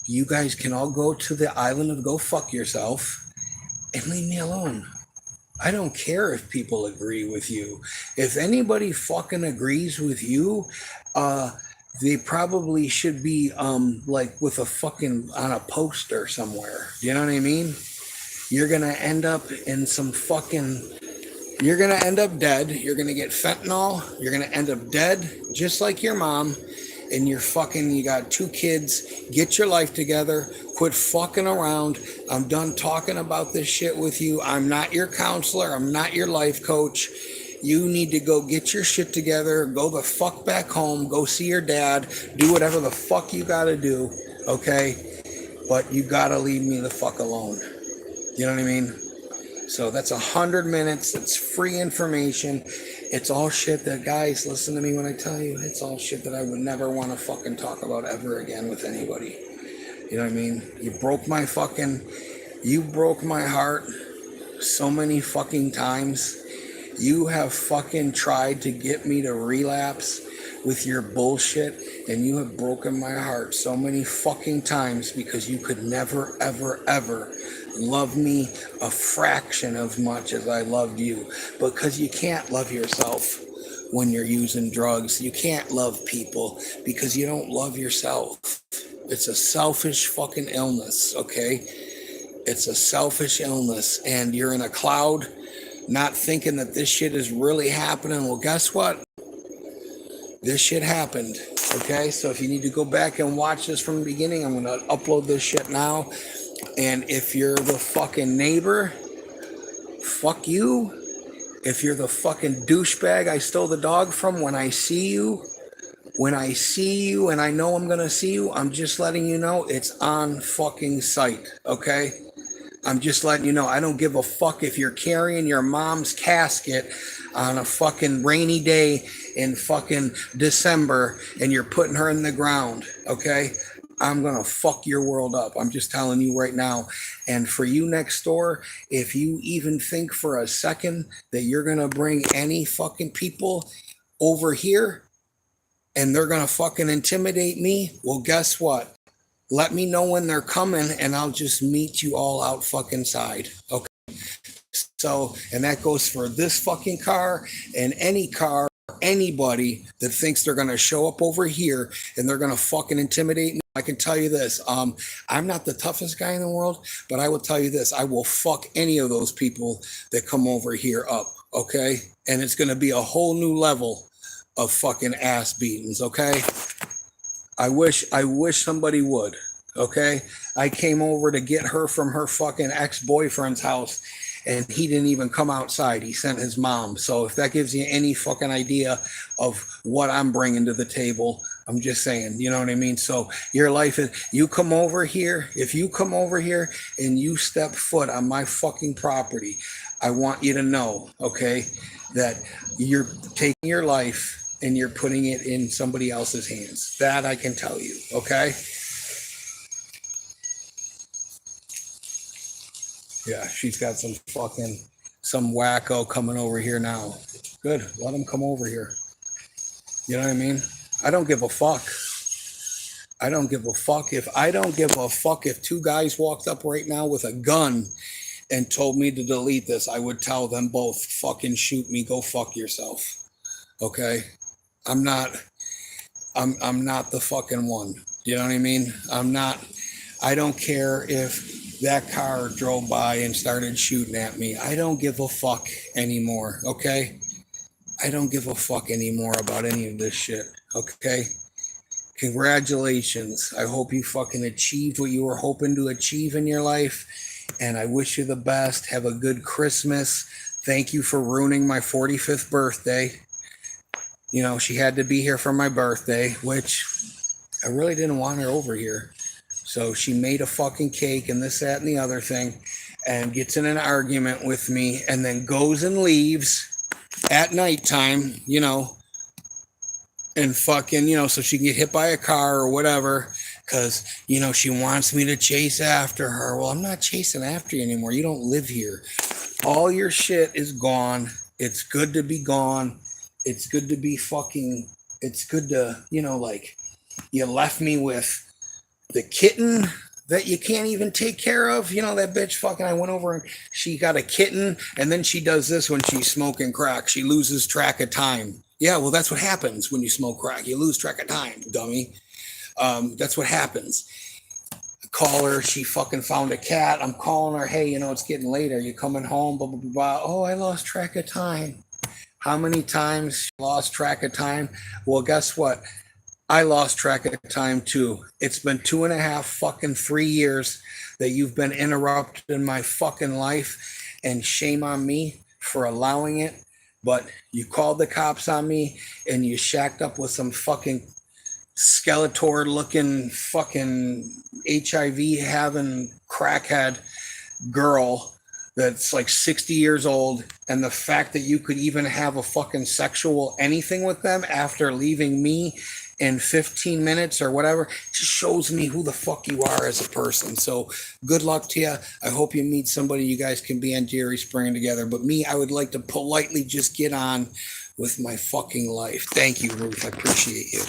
you guys can all go to the island of go fuck yourself and leave me alone. I don't care if people agree with you. If anybody fucking agrees with you, they probably should be like with a fucking on a poster somewhere. You know what I mean? You're gonna end up in some fucking. You're gonna end up dead. You're gonna get fentanyl. You're gonna end up dead, just like your mom. and you got 2 kids. Get your life together. Quit fucking around. I'm done talking about this shit with you. I'm not your counselor. I'm not your life coach. You need to go get your shit together. Go the fuck back home. Go see your dad. Do whatever the fuck you gotta do. Okay? But you gotta leave me the fuck alone. You know what I mean? So that's 100 minutes. It's free information. It's all shit that, guys, listen to me when I tell you, it's all shit that I would never want to fucking talk about ever again with anybody. You know what I mean? You broke my heart so many fucking times. You have fucking tried to get me to relapse with your bullshit, and you have broken my heart so many fucking times because you could never, ever, ever love me a fraction as much as I loved you, because you can't love yourself when you're using drugs. You can't love people because you don't love yourself. It's a selfish fucking illness, okay? It's a selfish illness, and you're in a cloud not thinking that this shit is really happening. Well, guess what? This shit happened, okay? So if you need to go back and watch this from the beginning, I'm going to upload this shit now. And if you're the fucking neighbor, fuck you. If you're the fucking douchebag I stole the dog from, when I see you and I know I'm going to see you, I'm just letting you know it's on fucking sight, okay? I'm just letting you know. I don't give a fuck if you're carrying your mom's casket on a fucking rainy day in fucking December and you're putting her in the ground, okay? I'm going to fuck your world up. I'm just telling you right now. And for you next door, if you even think for a second that you're going to bring any fucking people over here and they're going to fucking intimidate me, well, guess what? Let me know when they're coming and I'll just meet you all out fucking side. Okay. So, and that goes for this fucking car and any car, anybody that thinks they're going to show up over here and they're going to fucking intimidate me. I can tell you this. I'm not the toughest guy in the world, but I will tell you this. I will fuck any of those people that come over here up. Okay. And it's going to be a whole new level of fucking ass beatings. Okay. I wish somebody would, okay? I came over to get her from her fucking ex-boyfriend's house, and he didn't even come outside. He sent his mom. So if that gives you any fucking idea of what I'm bringing to the table, I'm just saying, you know what I mean? So your life is, you come over here, if you come over here and you step foot on my fucking property, I want you to know, okay, that you're taking your life and you're putting it in somebody else's hands. That I can tell you, okay? Yeah, she's got some wacko coming over here now. Good, let him come over here. You know what I mean? I don't give a fuck. I don't give a fuck if 2 guys walked up right now with a gun and told me to delete this. I would tell them both, fucking shoot me, go fuck yourself. Okay? I'm not the fucking one. You know what I mean? I don't care if that car drove by and started shooting at me. I don't give a fuck anymore, okay? I don't give a fuck anymore about any of this shit, okay? Congratulations. I hope you fucking achieved what you were hoping to achieve in your life, and I wish you the best. Have a good Christmas. Thank you for ruining my 45th birthday. You know, she had to be here for my birthday, which I really didn't want her over here. So she made a fucking cake and this, that, and the other thing, and gets in an argument with me and then goes and leaves at nighttime, you know, and fucking, you know, so she can get hit by a car or whatever, because, you know, she wants me to chase after her. Well, I'm not chasing after you anymore. You don't live here. All your shit is gone. It's good to be gone. It's good to be fucking, it's good to, you know, like, you left me with the kitten that you can't even take care of. You know, that bitch fucking, I went over and she got a kitten, and then she does this when she's smoking crack. She loses track of time. Yeah, well, that's what happens when you smoke crack. You lose track of time, dummy. That's what happens. I call her, she fucking found a cat. I'm calling her, hey, you know, it's getting late. Are you coming home? Blah, blah, blah, blah. Oh, I lost track of time. How many times she lost track of time? Well, guess what? I lost track of time too. It's been 2.5 fucking 3 years that you've been interrupting my fucking life, and shame on me for allowing it. But you called the cops on me, and you shacked up with some fucking Skeletor looking fucking HIV having crackhead girl that's like 60 years old, and the fact that you could even have a fucking sexual anything with them after leaving me in 15 minutes or whatever just shows me who the fuck you are as a person. So good luck to you. I hope you meet somebody you guys can be on Jerry Spring together. But me, I would like to politely just get on with my fucking life. Thank you, Ruth. I appreciate you.